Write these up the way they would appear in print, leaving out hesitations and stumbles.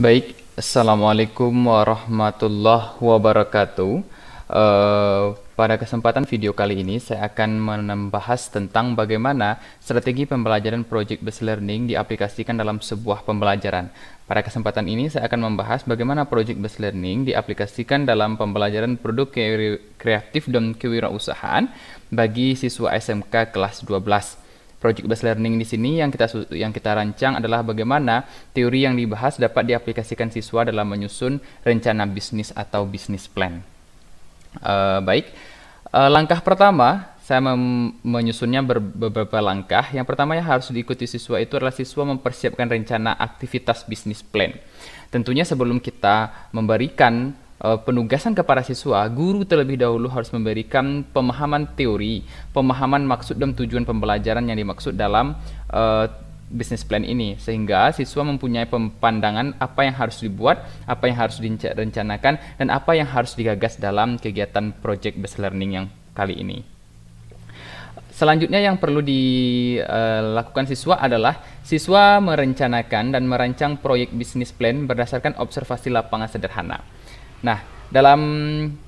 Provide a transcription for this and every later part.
Baik, Assalamualaikum warahmatullahi wabarakatuh. Pada kesempatan video kali ini, saya akan membahas tentang bagaimana strategi pembelajaran Project-Based Learning diaplikasikan dalam sebuah pembelajaran. Pada kesempatan ini, saya akan membahas bagaimana Project-Based Learning diaplikasikan dalam pembelajaran produk kreatif dan kewirausahaan bagi siswa SMK kelas 12. Project-based learning di sini yang kita rancang adalah bagaimana teori yang dibahas dapat diaplikasikan siswa dalam menyusun rencana bisnis atau bisnis plan. Langkah pertama saya menyusunnya beberapa langkah. Yang pertama yang harus diikuti siswa itu adalah siswa mempersiapkan rencana aktivitas bisnis plan. Tentunya sebelum kita memberikan penugasan kepada siswa, guru terlebih dahulu harus memberikan pemahaman teori, pemahaman maksud dan tujuan pembelajaran yang dimaksud dalam business plan ini, sehingga siswa mempunyai pandangan apa yang harus dibuat, apa yang harus direncanakan, dan apa yang harus digagas dalam kegiatan project based learning yang kali ini. Selanjutnya yang perlu dilakukan siswa adalah siswa merencanakan dan merancang proyek bisnis plan berdasarkan observasi lapangan sederhana. Nah, dalam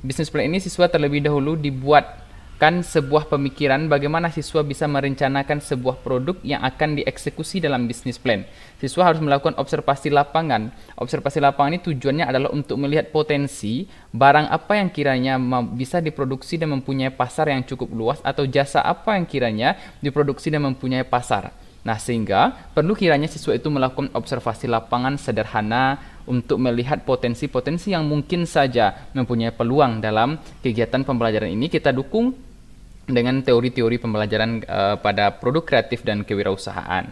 bisnis plan ini siswa terlebih dahulu dibuatkan sebuah pemikiran bagaimana siswa bisa merencanakan sebuah produk yang akan dieksekusi dalam bisnis plan. Siswa harus melakukan observasi lapangan. Observasi lapangan ini tujuannya adalah untuk melihat potensi barang apa yang kiranya bisa diproduksi dan mempunyai pasar yang cukup luas, atau jasa apa yang kiranya diproduksi dan mempunyai pasar. Nah, sehingga perlu kiranya siswa itu melakukan observasi lapangan sederhana untuk melihat potensi-potensi yang mungkin saja mempunyai peluang dalam kegiatan pembelajaran ini. Kita dukung dengan teori-teori pembelajaran pada produk kreatif dan kewirausahaan.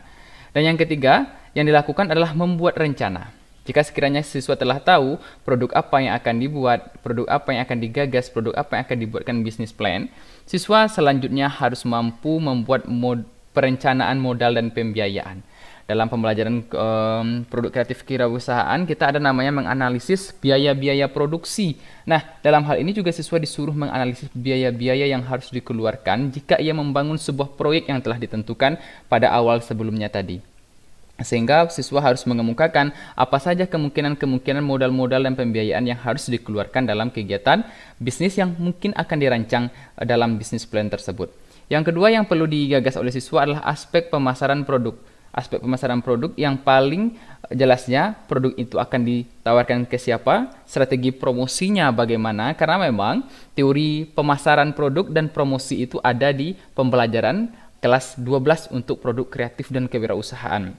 Dan yang ketiga yang dilakukan adalah membuat rencana. Jika sekiranya siswa telah tahu produk apa yang akan dibuat, produk apa yang akan digagas, produk apa yang akan dibuatkan bisnis plan, siswa selanjutnya harus mampu membuat perencanaan modal dan pembiayaan. Dalam pembelajaran produk kreatif kewirausahaan, kita ada namanya menganalisis biaya-biaya produksi. Nah, dalam hal ini juga siswa disuruh menganalisis biaya-biaya yang harus dikeluarkan jika ia membangun sebuah proyek yang telah ditentukan pada awal sebelumnya tadi. Sehingga siswa harus mengemukakan apa saja kemungkinan-kemungkinan modal-modal dan pembiayaan yang harus dikeluarkan dalam kegiatan bisnis yang mungkin akan dirancang dalam bisnis plan tersebut. Yang kedua yang perlu digagas oleh siswa adalah aspek pemasaran produk. Aspek pemasaran produk yang paling jelasnya produk itu akan ditawarkan ke siapa, strategi promosinya bagaimana, karena memang teori pemasaran produk dan promosi itu ada di pembelajaran kelas 12 untuk produk kreatif dan kewirausahaan.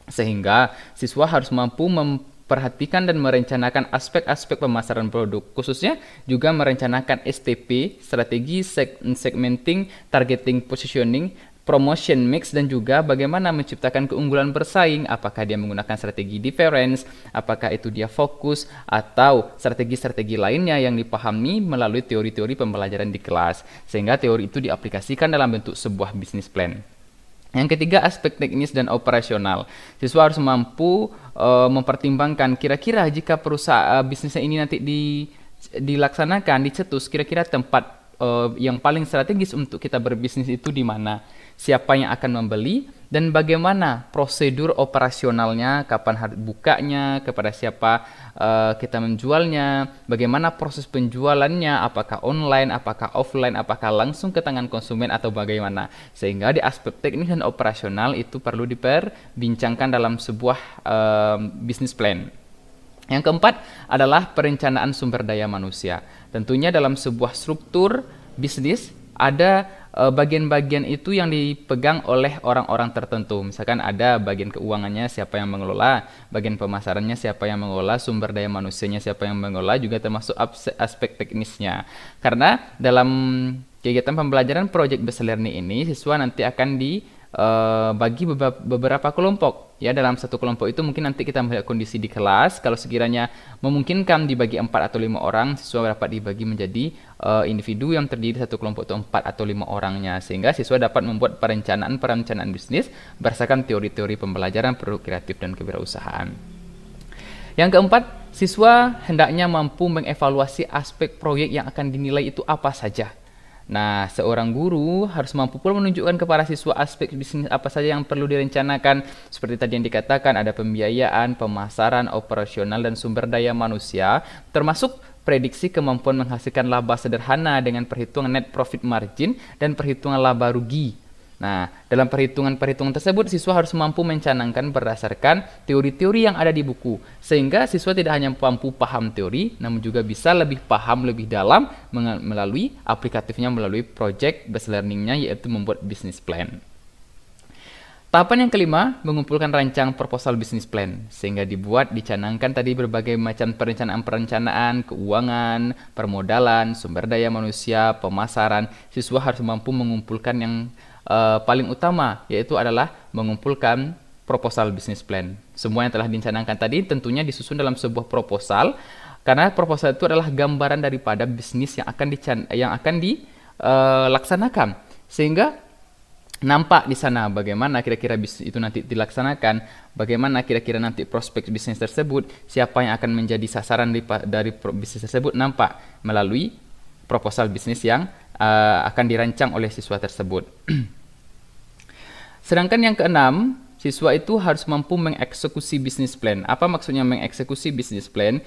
Sehingga siswa harus mampu memperhatikan dan merencanakan aspek-aspek pemasaran produk, khususnya juga merencanakan STP, strategi segmenting, targeting, positioning, promotion mix, dan juga bagaimana menciptakan keunggulan bersaing. Apakah dia menggunakan strategi difference, apakah itu dia fokus, atau strategi-strategi lainnya yang dipahami melalui teori-teori pembelajaran di kelas, sehingga teori itu diaplikasikan dalam bentuk sebuah business plan. Yang ketiga, aspek teknis dan operasional. Siswa harus mampu mempertimbangkan kira-kira jika perusahaan bisnisnya ini nanti dilaksanakan, dicetus, kira-kira tempat yang paling strategis untuk kita berbisnis itu di mana, siapa yang akan membeli, dan bagaimana prosedur operasionalnya, kapan hari bukanya, kepada siapa kita menjualnya, bagaimana proses penjualannya, apakah online, apakah offline, apakah langsung ke tangan konsumen, atau bagaimana. Sehingga di aspek teknis dan operasional itu perlu diperbincangkan dalam sebuah business plan. Yang keempat adalah perencanaan sumber daya manusia. Tentunya dalam sebuah struktur bisnis ada bagian-bagian itu yang dipegang oleh orang-orang tertentu. Misalkan ada bagian keuangannya siapa yang mengelola, bagian pemasarannya siapa yang mengelola, sumber daya manusianya siapa yang mengelola, juga termasuk aspek teknisnya. Karena dalam kegiatan pembelajaran project based learning ini, siswa nanti akan bagi beberapa kelompok. Ya, dalam satu kelompok itu mungkin nanti kita melihat kondisi di kelas. Kalau sekiranya memungkinkan dibagi 4 atau 5 orang, siswa dapat dibagi menjadi individu yang terdiri satu kelompok itu 4 atau 5 orangnya, sehingga siswa dapat membuat perencanaan bisnis berdasarkan teori-teori pembelajaran produk kreatif dan kewirausahaan. Yang keempat, siswa hendaknya mampu mengevaluasi aspek proyek yang akan dinilai itu apa saja. Nah, seorang guru harus mampu pula menunjukkan kepada siswa aspek bisnis apa saja yang perlu direncanakan. Seperti tadi yang dikatakan, ada pembiayaan, pemasaran, operasional, dan sumber daya manusia, termasuk prediksi kemampuan menghasilkan laba sederhana dengan perhitungan net profit margin dan perhitungan laba rugi. Nah, dalam perhitungan-perhitungan tersebut, siswa harus mampu mencanangkan berdasarkan teori-teori yang ada di buku. Sehingga siswa tidak hanya mampu paham teori, namun juga bisa lebih paham lebih dalam melalui aplikatifnya, melalui project based learning-nya, yaitu membuat business plan. Tahapan yang kelima, mengumpulkan rancang proposal business plan. Sehingga dicanangkan tadi berbagai macam perencanaan, keuangan, permodalan, sumber daya manusia, pemasaran. Siswa harus mampu mengumpulkan yang paling utama, yaitu adalah mengumpulkan proposal business plan. Semua yang telah dicanangkan tadi tentunya disusun dalam sebuah proposal, karena proposal itu adalah gambaran daripada bisnis yang akan dilaksanakan. Sehingga nampak di sana bagaimana kira-kira bisnis itu nanti dilaksanakan, bagaimana kira-kira nanti prospek bisnis tersebut, siapa yang akan menjadi sasaran dari bisnis tersebut, nampak melalui proposal bisnis yang akan dirancang oleh siswa tersebut. Sedangkan yang keenam, siswa itu harus mampu mengeksekusi bisnis plan. Apa maksudnya mengeksekusi bisnis plan?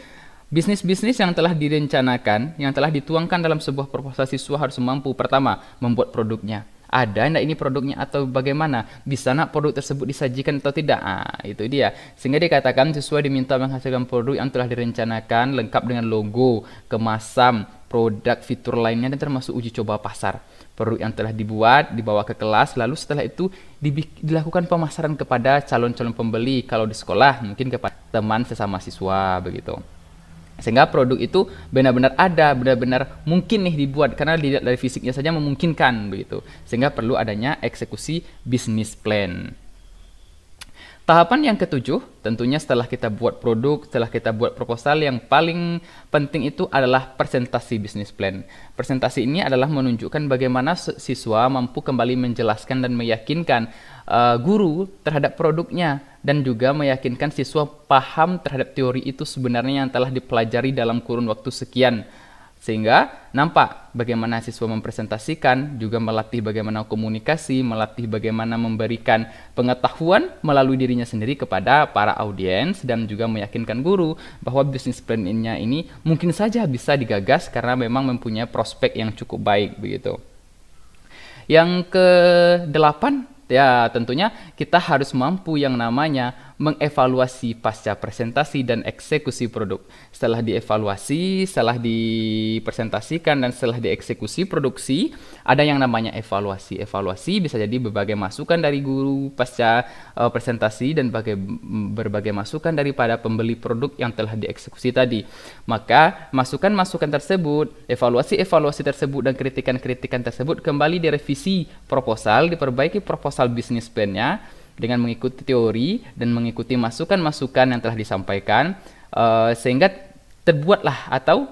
Bisnis-bisnis yang telah direncanakan, yang telah dituangkan dalam sebuah proposal, siswa harus mampu pertama membuat produknya. Ada enggak ini produknya atau bagaimana? Bisa nak produk tersebut disajikan atau tidak? Itu dia. Sehingga dikatakan siswa diminta menghasilkan produk yang telah direncanakan lengkap dengan logo, kemasan, produk, fitur lainnya, dan termasuk uji coba pasar. Produk yang telah dibawa ke kelas, lalu setelah itu dilakukan pemasaran kepada calon-calon pembeli, kalau di sekolah mungkin kepada teman sesama siswa begitu. Sehingga produk itu benar-benar ada, benar-benar mungkin nih dibuat, karena dilihat dari fisiknya saja memungkinkan begitu. Sehingga perlu adanya eksekusi business plan. Tahapan yang ketujuh, tentunya setelah kita buat produk, setelah kita buat proposal, yang paling penting itu adalah presentasi business plan. Presentasi ini adalah menunjukkan bagaimana siswa mampu kembali menjelaskan dan meyakinkan guru terhadap produknya, dan juga meyakinkan siswa paham terhadap teori itu sebenarnya yang telah dipelajari dalam kurun waktu sekian. Sehingga nampak bagaimana siswa mempresentasikan, juga melatih bagaimana komunikasi, melatih bagaimana memberikan pengetahuan melalui dirinya sendiri kepada para audiens, dan juga meyakinkan guru bahwa bisnis plan-nya ini mungkin saja bisa digagas karena memang mempunyai prospek yang cukup baik begitu. Yang ke-8, ya tentunya kita harus mampu yang namanya mengevaluasi pasca presentasi dan eksekusi produk. Setelah dievaluasi, setelah dipresentasikan, dan setelah dieksekusi produksi, ada yang namanya evaluasi. Evaluasi bisa jadi berbagai masukan dari guru pasca presentasi dan berbagai masukan daripada pembeli produk yang telah dieksekusi tadi. Maka masukan-masukan tersebut, evaluasi-evaluasi tersebut, dan kritikan-kritikan tersebut kembali direvisi proposal, diperbaiki proposal bisnis plan-nya dengan mengikuti teori dan mengikuti masukan-masukan yang telah disampaikan, sehingga terbuatlah atau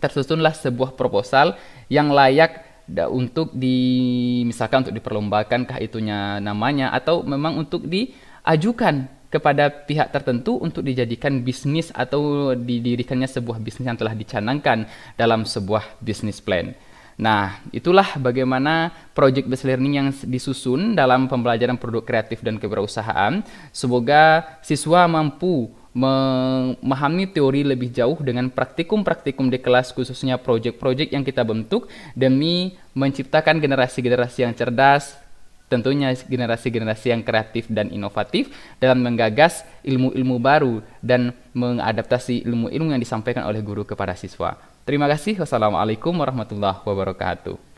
tersusunlah sebuah proposal yang layak untuk misalkan untuk diperlombakan kah itunya namanya, atau memang untuk diajukan kepada pihak tertentu untuk dijadikan bisnis atau didirikannya sebuah bisnis yang telah dicanangkan dalam sebuah bisnis plan. Nah, itulah bagaimana project based learning yang disusun dalam pembelajaran produk kreatif dan kewirausahaan. Semoga siswa mampu memahami teori lebih jauh dengan praktikum-praktikum di kelas, khususnya project-project yang kita bentuk demi menciptakan generasi-generasi yang cerdas, tentunya generasi-generasi yang kreatif dan inovatif dalam menggagas ilmu-ilmu baru dan mengadaptasi ilmu-ilmu yang disampaikan oleh guru kepada siswa. Terima kasih. Wassalamualaikum warahmatullahi wabarakatuh.